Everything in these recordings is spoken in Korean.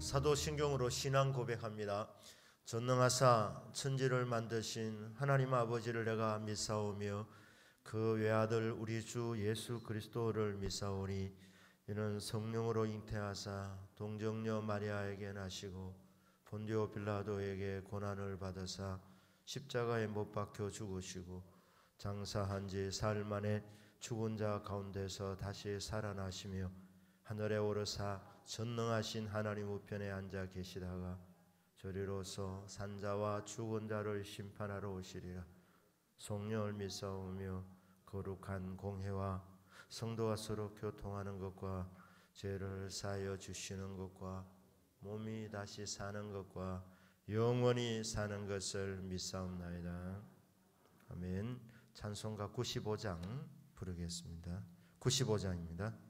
사도신경으로 신앙 고백합니다. 전능하사 천지를 만드신 하나님 아버지를 내가 믿사오며 그 외아들 우리 주 예수 그리스도를 믿사오니 이는 성령으로 잉태하사 동정녀 마리아에게 나시고 본디오 빌라도에게 고난을 받으사 십자가에 못 박혀 죽으시고 장사한 지 사흘 만에 죽은 자 가운데서 다시 살아나시며 하늘에 오르사 전능하신 하나님 우편에 앉아 계시다가 저리로서 산자와 죽은 자를 심판하러 오시리라. 성령을 믿사오며 거룩한 공회와 성도와 서로 교통하는 것과 죄를 사하여 주시는 것과 몸이 다시 사는 것과 영원히 사는 것을 믿사옵나이다. 아멘. 찬송가 95장 부르겠습니다. 95장입니다.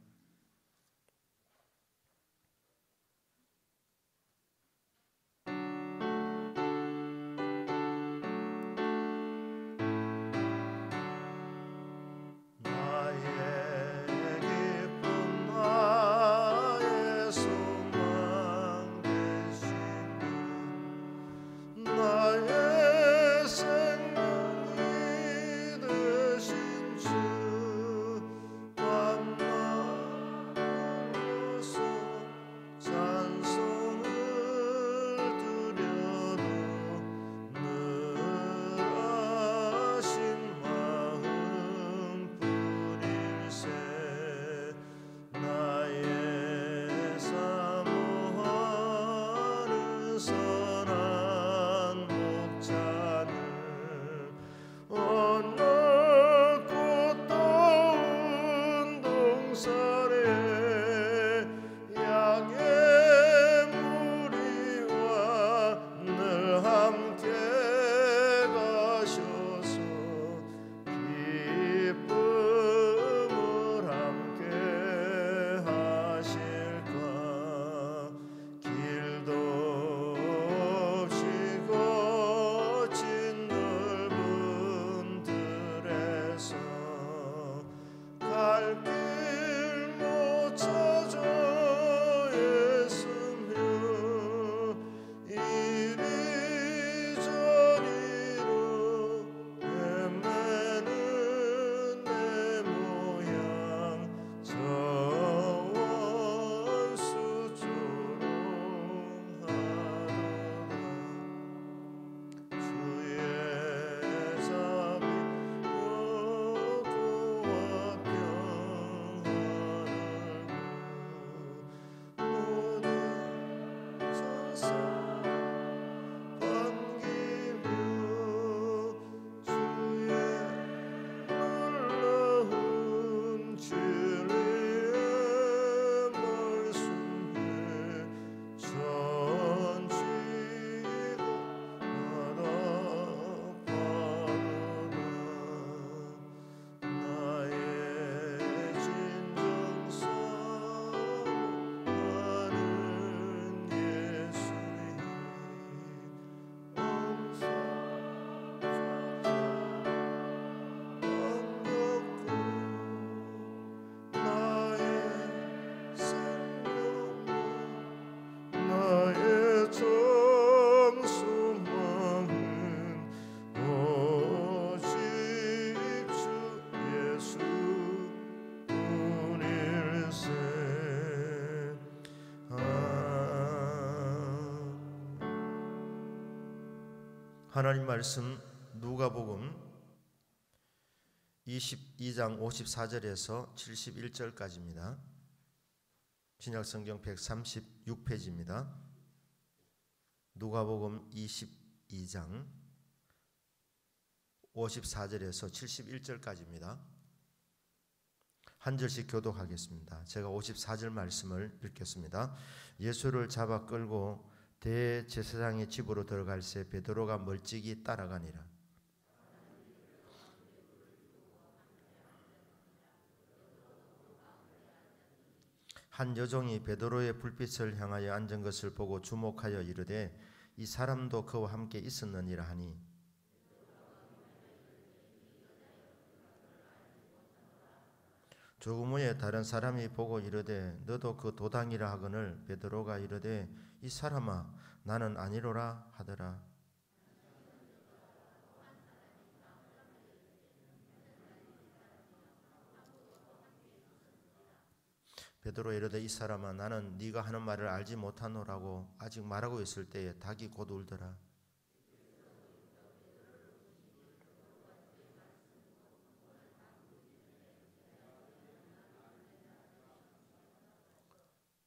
하나님 말씀 누가복음 22장 54절에서 71절까지입니다. 신약성경 136페이지입니다. 누가복음 22장 54절에서 71절까지입니다. 한 절씩 교독하겠습니다. 제가 54절 말씀을 읽겠습니다. 예수를 잡아 끌고 대제사장의 집으로 들어갈새 베드로가 멀찍이 따라가니라. 한 여종이 베드로의 불빛을 향하여 앉은 것을 보고 주목하여 이르되 이 사람도 그와 함께 있었느니라 하니 조금 후에 다른 사람이 보고 이르되 너도 그 도당이라 하거늘 베드로가 이르되 이 사람아 나는 아니로라 하더라. 베드로 이르되 이 사람아 나는 네가 하는 말을 알지 못하노라고 아직 말하고 있을 때에 닭이 곧 울더라.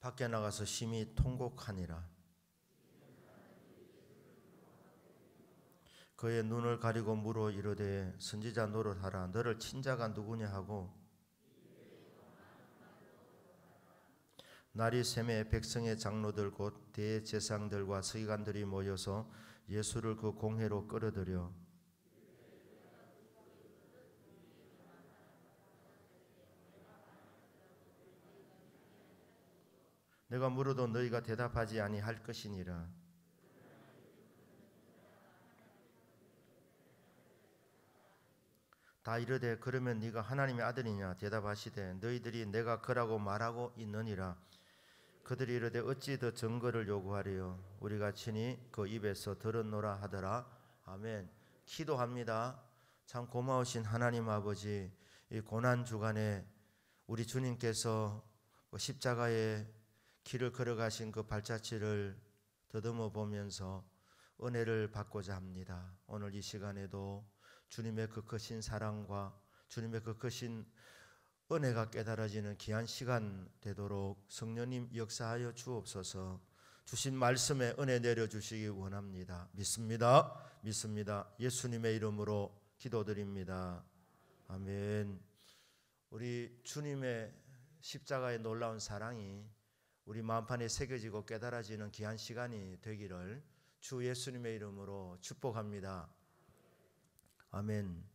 밖에 나가서 심히 통곡하니라. 그의 눈을 가리고 물어 이르되 선지자 노릇하라. 너를 친자가 누구냐 하고 날이 새매 백성의 장로들 곧 대제사장들과 서기관들이 모여서 예수를 그 공회로 끌어들여 내가 물어도 너희가 대답하지 아니할 것이니라. 다 이르되 그러면 네가 하나님의 아들이냐 대답하시되 너희들이 내가 그라고 말하고 있느니라. 그들이 이르되 어찌 더 증거를 요구하리요 우리가 친히 그 입에서 들었노라 하더라. 아멘. 기도합니다. 참 고마우신 하나님 아버지, 이 고난 주간에 우리 주님께서 십자가의 길을 걸어가신 그 발자취를 더듬어 보면서 은혜를 받고자 합니다. 오늘 이 시간에도 주님의 그 크신 사랑과 주님의 그 크신 은혜가 깨달아지는 귀한 시간 되도록 성령님 역사하여 주옵소서. 주신 말씀에 은혜 내려주시기 원합니다. 믿습니다. 예수님의 이름으로 기도드립니다. 아멘. 우리 주님의 십자가의 놀라운 사랑이 우리 마음판에 새겨지고 깨달아지는 귀한 시간이 되기를 주 예수님의 이름으로 축복합니다. 아멘.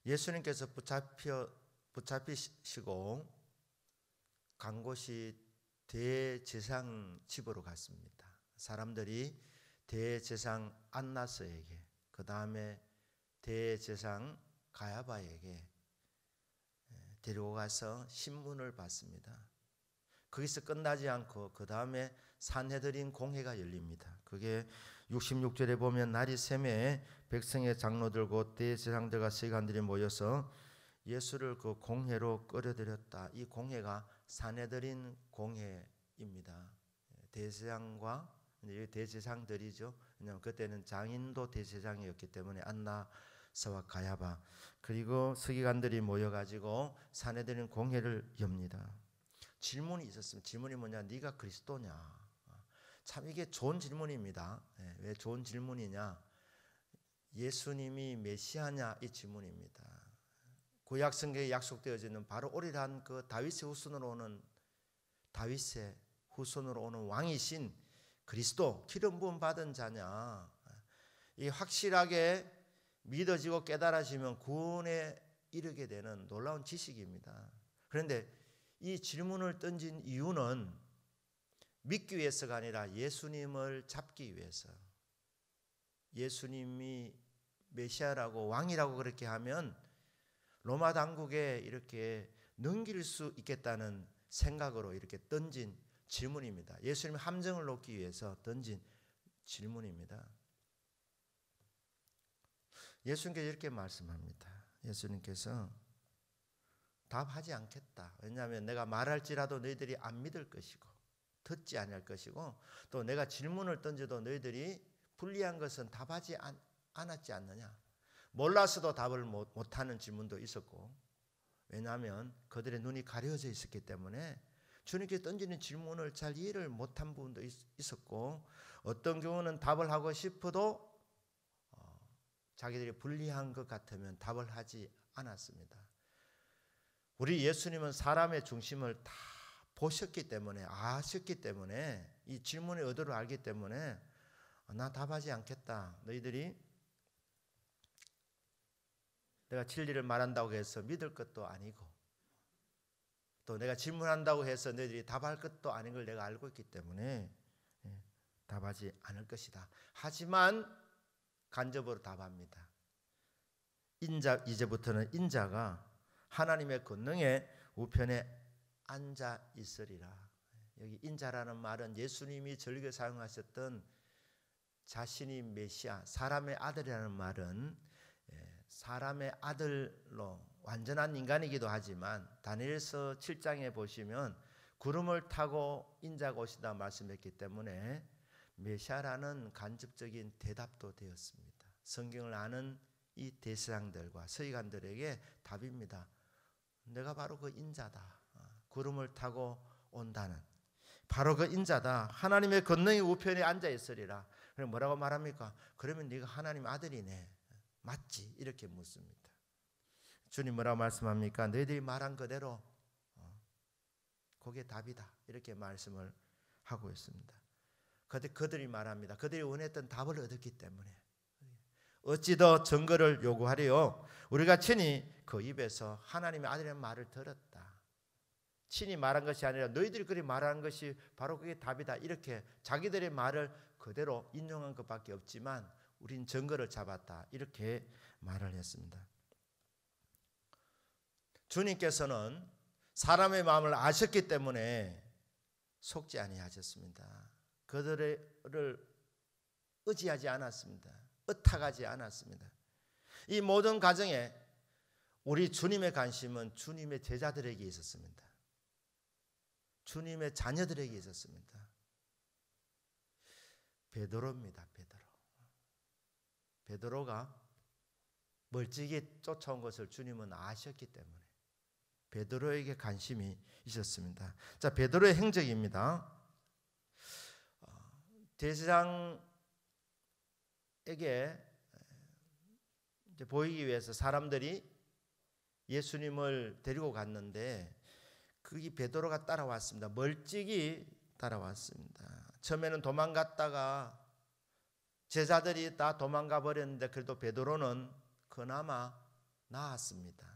예수님께서 붙잡히시고 간 곳이 대제사장 집으로 갔습니다. 사람들이 대제사장 안나스에게, 그 다음에 대제사장 가야바에게 데리고 가서 신문을 받습니다. 거기서 끝나지 않고 그 다음에 산헤드린 공회가 열립니다. 그게 66절에 보면 날이 새매 백성의 장로들 곧 대제사장들과 서기관들이 모여서 예수를 그 공회로 끌어들였다. 이 공회가 산헤드린 공회입니다. 대제사장과 대제사장들이죠. 왜냐하면 그때는 장인도 대제사장이었기 때문에 안나스와 가야바 그리고 서기관들이 모여가지고 산헤드린 공회를 엽니다. 질문이 있었습니다. 질문이 뭐냐? 네가 그리스도냐? 참 이게 좋은 질문입니다. 왜 좋은 질문이냐? 예수님이 메시아냐? 이 질문입니다. 구약 성경에 약속되어지는 바로 오리란 그 다윗의 후손으로 오는 왕이신 그리스도, 기름 부음 받은 자냐? 이 확실하게 믿어지고 깨달아지면 구원에 이르게 되는 놀라운 지식입니다. 그런데 이 질문을 던진 이유는 믿기 위해서가 아니라 예수님을 잡기 위해서. 예수님이 메시아라고 왕이라고 그렇게 하면 로마 당국에 이렇게 넘길 수 있겠다는 생각으로 이렇게 던진 질문입니다. 예수님의 함정을 놓기 위해서 던진 질문입니다. 예수님께서 이렇게 말씀합니다. 예수님께서 답하지 않겠다. 왜냐하면 내가 말할지라도 너희들이 안 믿을 것이고 듣지 아니할 것이고 또 내가 질문을 던져도 너희들이 불리한 것은 답하지 않았지 않느냐. 몰라서도 답을 못하는 질문도 있었고 왜냐하면 그들의 눈이 가려져 있었기 때문에 주님께 던지는 질문을 잘 이해를 못한 부분도 있었고 어떤 경우는 답을 하고 싶어도 자기들이 불리한 것 같으면 답을 하지 않았습니다. 우리 예수님은 사람의 중심을 다 보셨기 때문에 아셨기 때문에 이 질문의 의도를 알기 때문에 나 답하지 않겠다. 너희들이 내가 진리를 말한다고 해서 믿을 것도 아니고 또 내가 질문한다고 해서 너희들이 답할 것도 아닌 걸 내가 알고 있기 때문에 답하지 않을 것이다. 하지만 간접으로 답합니다. 이제부터는 인자가 하나님의 권능에 우편에 앉아 있으리라. 여기 인자라는 말은 예수님이 즐겨 사용하셨던 자신이 메시아, 사람의 아들이라는 말은 사람의 아들로 완전한 인간이기도 하지만 다니엘서 7장에 보시면 구름을 타고 인자가 오시다 말씀했기 때문에 메시아라는 간접적인 대답도 되었습니다. 성경을 아는 이 대세상들과 서기관들에게 답입니다. 내가 바로 그 인자다. 구름을 타고 온다는 바로 그 인자다. 하나님의 권능의 우편에 앉아 있으리라. 그럼 뭐라고 말합니까? 그러면 네가 하나님 아들이네. 맞지? 이렇게 묻습니다. 주님 뭐라고 말씀합니까? 너희들이 말한 그대로 그게 답이다. 이렇게 말씀을 하고 있습니다. 그들이 말합니다. 그들이 원했던 답을 얻었기 때문에 어찌 더 증거를 요구하리요? 우리가 친히 그 입에서 하나님의 아들이라는 말을 들었다. 친히 말한 것이 아니라 너희들이 그리 말하는 것이 바로 그게 답이다. 이렇게 자기들의 말을 그대로 인용한 것밖에 없지만 우린 증거를 잡았다. 이렇게 말을 했습니다. 주님께서는 사람의 마음을 아셨기 때문에 속지 아니하셨습니다. 그들을 의지하지 않았습니다. 의탁하지 않았습니다. 이 모든 과정에 우리 주님의 관심은 주님의 제자들에게 있었습니다. 주님의 자녀들에게 있었습니다. 베드로입니다. 베드로가 멀찍이 쫓아온 것을 주님은 아셨기 때문에 베드로에게 관심이 있었습니다. 자, 베드로의 행적입니다. 대제사장에게 이제 보이기 위해서 사람들이 예수님을 데리고 갔는데 거기 베드로가 따라왔습니다. 멀찍이 따라왔습니다. 처음에는 도망갔다가 제자들이 다 도망가 버렸는데 그래도 베드로는 그나마 나았습니다.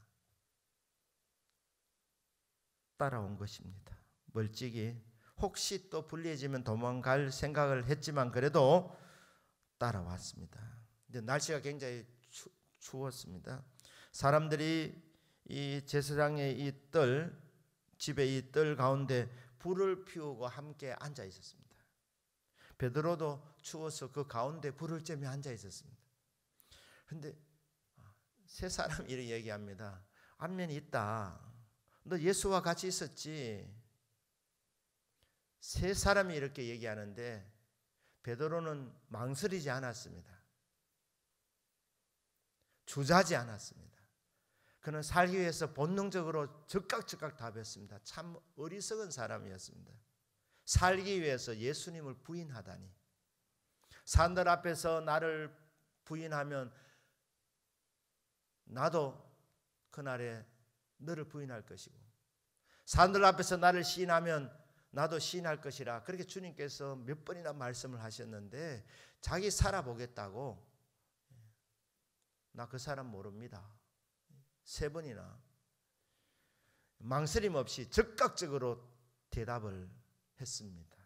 따라온 것입니다. 멀찍이 혹시 또 불리해지면 도망갈 생각을 했지만 그래도 따라왔습니다. 근데 날씨가 굉장히 추웠습니다. 사람들이 이 제사장의 이 집의 이 뜰 가운데 불을 피우고 함께 앉아 있었습니다. 베드로도 추워서 그 가운데 불을 쬐며 앉아 있었습니다. 그런데 세 사람이 이렇게 얘기합니다. 안면이 있다. 너 예수와 같이 있었지. 세 사람이 이렇게 얘기하는데 베드로는 망설이지 않았습니다. 주저하지 않았습니다. 그는 살기 위해서 본능적으로 즉각 답했습니다. 참 어리석은 사람이었습니다. 살기 위해서 예수님을 부인하다니. 사람들 앞에서 나를 부인하면 나도 그날에 너를 부인할 것이고 사람들 앞에서 나를 시인하면 나도 시인할 것이라. 그렇게 주님께서 몇 번이나 말씀을 하셨는데 자기 살아보겠다고 나 그 사람 모릅니다. 3번이나 망설임 없이 즉각적으로 대답을 했습니다.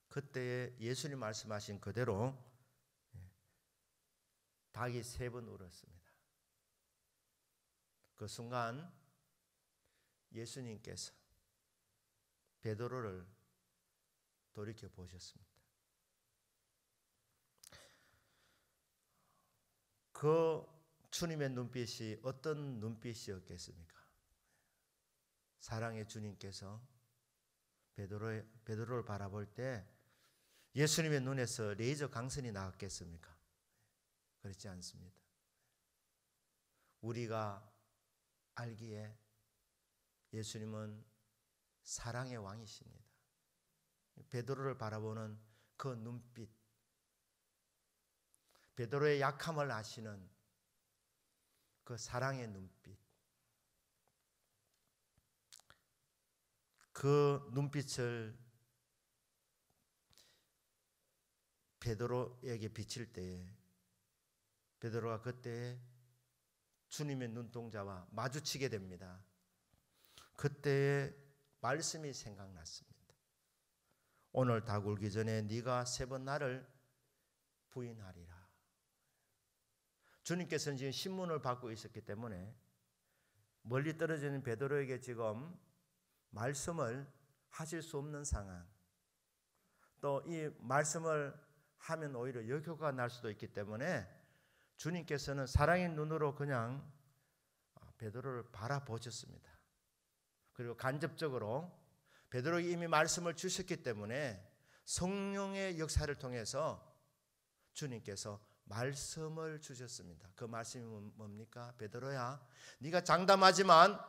그때 예수님 말씀하신 그대로 닭이 3번 울었습니다. 그 순간 예수님께서 베드로를 돌이켜 보셨습니다. 그 주님의 눈빛이 어떤 눈빛이었겠습니까? 사랑의 주님께서 베드로를 바라볼 때 예수님의 눈에서 레이저 광선이 나왔겠습니까? 그렇지 않습니다. 우리가 알기에 예수님은 사랑의 왕이십니다. 베드로를 바라보는 그 눈빛, 베드로의 약함을 아시는 그 사랑의 눈빛, 그 눈빛을 베드로에게 비칠 때에 베드로가 그때 주님의 눈동자와 마주치게 됩니다. 그때의 말씀이 생각났습니다. 오늘 닭 울기 전에 네가 3번 나를 부인하리라. 주님께서는 지금 신문을 받고 있었기 때문에 멀리 떨어지는 베드로에게 지금 말씀을 하실 수 없는 상황, 또 이 말씀을 하면 오히려 역효과가 날 수도 있기 때문에 주님께서는 사랑의 눈으로 그냥 베드로를 바라보셨습니다. 그리고 간접적으로 베드로에게 이미 말씀을 주셨기 때문에 성령의 역사를 통해서 주님께서 말씀을 주셨습니다. 그 말씀이 뭡니까? 베드로야, 네가 장담하지만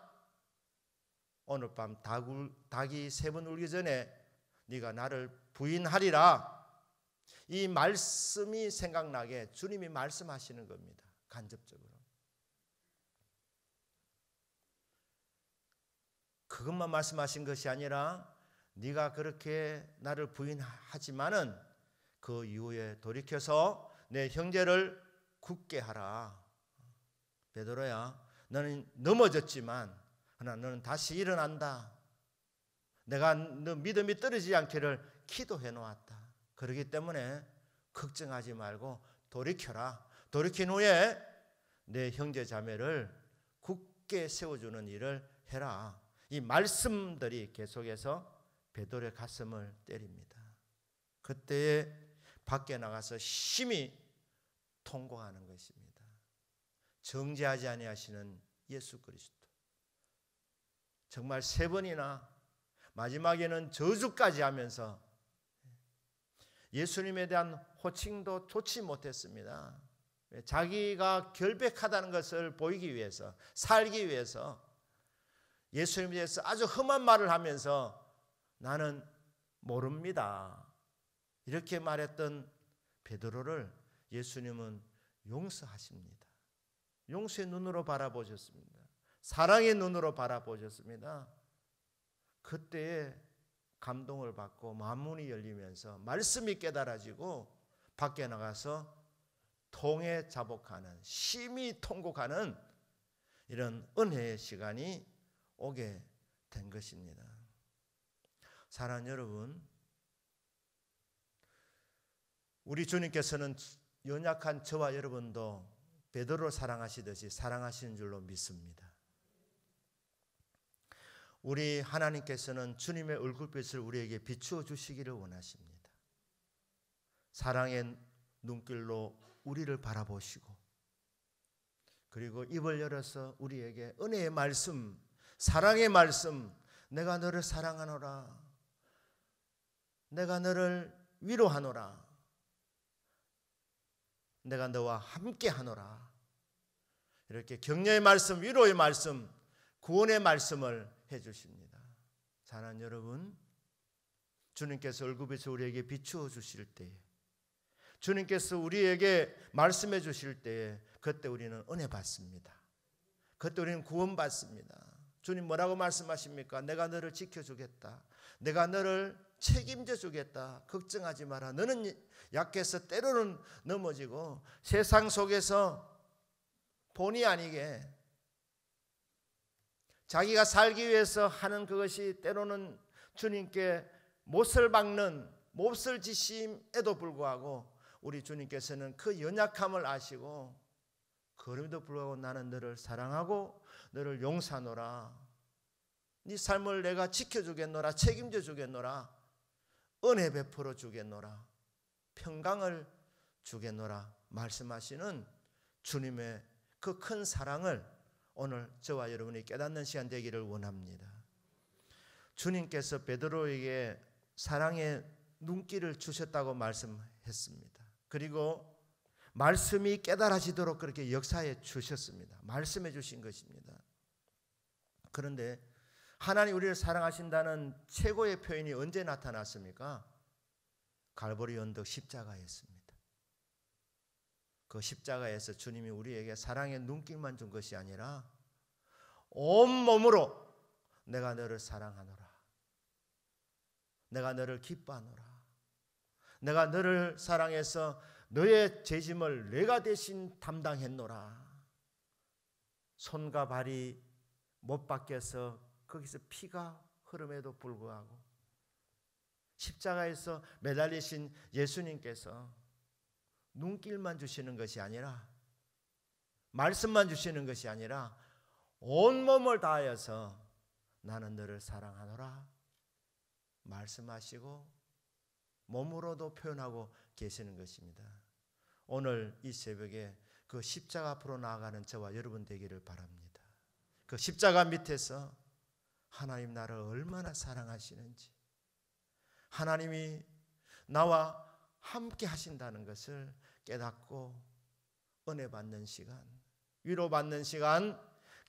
오늘 밤 닭이 3번 울기 전에 네가 나를 부인하리라. 이 말씀이 생각나게 주님이 말씀하시는 겁니다. 간접적으로. 그것만 말씀하신 것이 아니라 네가 그렇게 나를 부인하지만은 그 이후에 돌이켜서 내 형제를 굳게 하라. 베드로야, 너는 넘어졌지만 그러나 너는 다시 일어난다. 내가 너 믿음이 떨어지지 않기를 기도해 놓았다. 그렇기 때문에 걱정하지 말고 돌이켜라. 돌이킨 후에 내 형제 자매를 굳게 세워주는 일을 해라. 이 말씀들이 계속해서 베드로의 가슴을 때립니다. 그때에 밖에 나가서 심히 통곡하는 것입니다. 정죄하지 아니하시는 예수 그리스도. 정말 3번이나 마지막에는 저주까지 하면서 예수님에 대한 호칭도 좋지 못했습니다. 자기가 결백하다는 것을 보이기 위해서, 살기 위해서 예수님에 대해서 아주 험한 말을 하면서 나는 모릅니다. 이렇게 말했던 베드로를 예수님은 용서하십니다. 용서의 눈으로 바라보셨습니다. 사랑의 눈으로 바라보셨습니다. 그때에 감동을 받고 마음문이 열리면서 말씀이 깨달아지고 밖에 나가서 통에 자복하는, 심히 통곡하는 이런 은혜의 시간이 오게 된 것입니다. 사랑하는 여러분, 우리 주님께서는 연약한 저와 여러분도 베드로를 사랑하시듯이 사랑하시는 줄로 믿습니다. 우리 하나님께서는 주님의 얼굴빛을 우리에게 비추어 주시기를 원하십니다. 사랑의 눈길로 우리를 바라보시고 그리고 입을 열어서 우리에게 은혜의 말씀, 사랑의 말씀, 내가 너를 사랑하노라, 내가 너를 위로하노라, 내가 너와 함께하노라, 이렇게 격려의 말씀, 위로의 말씀, 구원의 말씀을 해주십니다. 사랑하는 여러분, 주님께서 얼굴빛을 우리에게 비추어 주실 때에, 주님께서 우리에게 말씀해 주실 때에 그때 우리는 은혜 받습니다. 그때 우리는 구원 받습니다. 주님 뭐라고 말씀하십니까? 내가 너를 지켜주겠다. 내가 너를 책임져 주겠다. 걱정하지 마라. 너는 약해서 때로는 넘어지고 세상 속에서 본의 아니게 자기가 살기 위해서 하는 그것이 때로는 주님께 못을 박는 몹쓸 짓임에도 불구하고 우리 주님께서는 그 연약함을 아시고 그럼에도 불구하고 나는 너를 사랑하고 너를 용서하노라, 네 삶을 내가 지켜주겠노라, 책임져 주겠노라, 은혜 베풀어 주겠노라, 평강을 주겠노라 말씀하시는 주님의 그 큰 사랑을 오늘 저와 여러분이 깨닫는 시간 되기를 원합니다. 주님께서 베드로에게 사랑의 눈길을 주셨다고 말씀했습니다. 그리고 말씀이 깨달아지도록 그렇게 역사해 주셨습니다. 말씀해 주신 것입니다. 그런데 하나님 우리를 사랑하신다는 최고의 표현이 언제 나타났습니까? 갈보리 언덕 십자가였습니다. 그 십자가에서 주님이 우리에게 사랑의 눈길만 준 것이 아니라 온몸으로 내가 너를 사랑하노라, 내가 너를 기뻐하노라, 내가 너를 사랑해서 너의 죄짐을 내가 대신 담당했노라. 손과 발이 못 박혀서 거기서 피가 흐름에도 불구하고 십자가에서 매달리신 예수님께서 눈길만 주시는 것이 아니라, 말씀만 주시는 것이 아니라 온몸을 다하여서 나는 너를 사랑하노라 말씀하시고 몸으로도 표현하고 계시는 것입니다. 오늘 이 새벽에 그 십자가 앞으로 나아가는 저와 여러분 되기를 바랍니다. 그 십자가 밑에서 하나님 나를 얼마나 사랑하시는지, 하나님이 나와 함께 하신다는 것을 깨닫고 은혜 받는 시간, 위로받는 시간,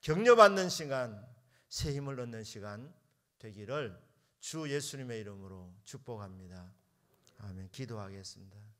격려받는 시간, 새 힘을 얻는 시간 되기를 주 예수님의 이름으로 축복합니다. 아멘. 기도하겠습니다.